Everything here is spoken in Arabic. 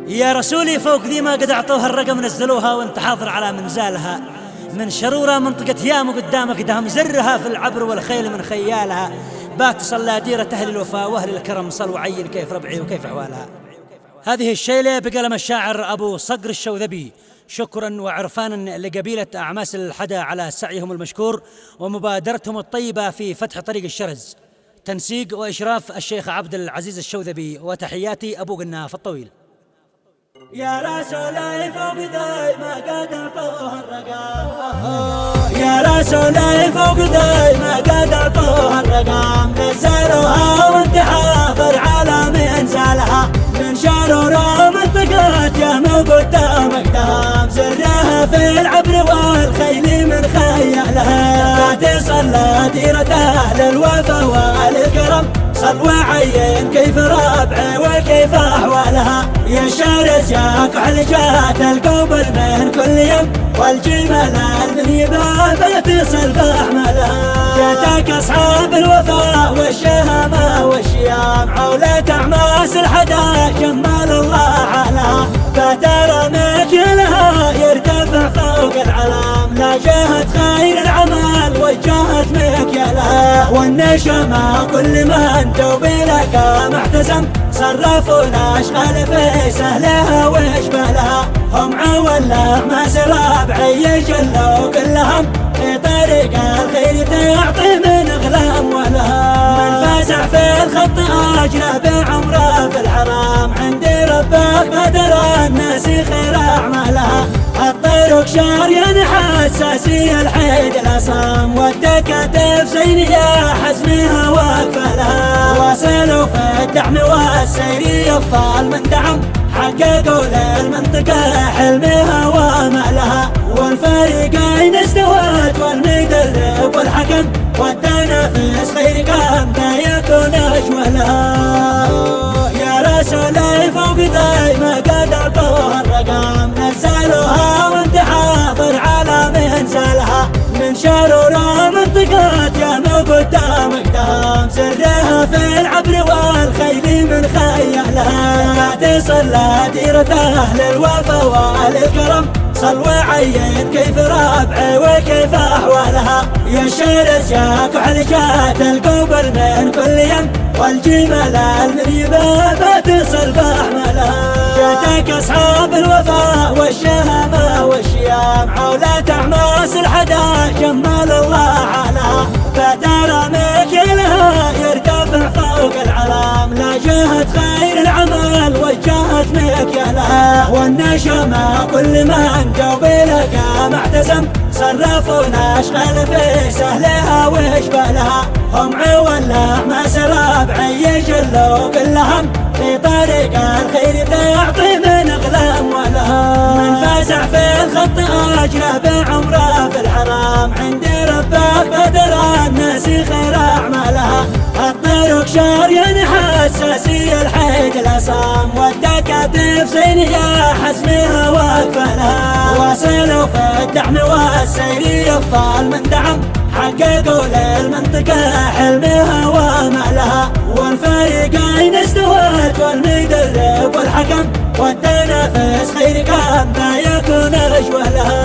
يا رسولي فوق ذي ما قد أعطوها الرقم نزلوها وانت حاضر على منزالها. من شرورة منطقة يامو قدامك دهم زرها في العبر والخيل من خيالها. بات صلى ديرة أهل الوفاء وأهل الكرم صل وعين كيف ربعي وكيف أحوالها. هذه الشيلة بقلم الشاعر أبو صقر الشوذبي، شكرا وعرفانا لقبيلة أعماس الحدا على سعيهم المشكور ومبادرتهم الطيبة في فتح طريق الشرز. تنسيق وإشراف الشيخ عبد العزيز الشوذبي، وتحياتي أبو قناف الطويل. يا رسول فوق ذي ما قد أعطوها الرقم، يا رسول فوق ذي ما قد أعطوها الرقم، نزلوها وانت حاضر على منزلها. من شرور منطقة يامو قدامك دام زرها في العبر والخيل من خيالها. تصلى ديرة أهل الوفا والكرم صل وعين كيف ربعي وكيف أحوالها. يا شارز جاك وحلجات القبل من كل يوم، والجمال المنيبة تصل بأحملها. جاتك أصحاب الوفاء والشهامة والشيام، عولة أعماس الحدا جمال الله على. فترى مكيلها يرتفع فوق العلام، لا جهة خير العمل وجهت مكيلها. والنشمة كل من توبيلك محتزم، صرفونا أشغال في سهلها وإجبالها. هم عولا ما سرابعي جلوا كلهم، في طريق الخير تعطي من أغلام ولها. من فازع في الخط أجره بعمره في الحرام، عند ربك ما درى الناس خير أعمالها. الطرق شاريا حساسية الحيد الأصام، والتكاتف زينية حزمها واقفلها. واصلوا في الدعم والسير يفضل من دعم، حققوا للمنطقة حلمها وامالها. والفريقين استوت والمدرب والحكم، والتنافس خير كم لا يكون أجملها. يا رسول فوق ذي ما قد أعطوها الرقم، نزلوها وانت حاضر على منزلها. من شرور منطقة يامو قدامك دام زرها في العبر والخيل من خيالها. تصلى ديرة أهل الوفا والكرم صل وعين كيف ربعي وكيف أحوالها. يا شرز جاك وحلجات القبل من كل يوم، والجمال المنيبة تصل بأحملها. جاتك أصحاب الوفاء والشهامة والشيام، عولة أعماس الحدا جمال الله على. فترى مكيلها يرتفع فوق العلام، لا جهة خير العمل وجهت مكيلها. والنشمة كل من جوبلك محتزم، صرفونا أشغال في سهلها وإجبالها. هم عولا ما سرابعي جلوا كلهم، في طريق الخير تعطي من أغلام ولها. من فازع في الخط أجره بعمره في الحرام، عند ربك بدر الناس خير أعمالها. الطرق شاريا حساسية الحيد الأصام، والتكاتف زينية حزمها واقفلها. واصلوا في الدعم والسير يفضل من دعم، حققوا للمنطقة حلمها وامالها. والفريقين استوت والمدرب والحكم، والتنافس خير كم لا يكون أجملها.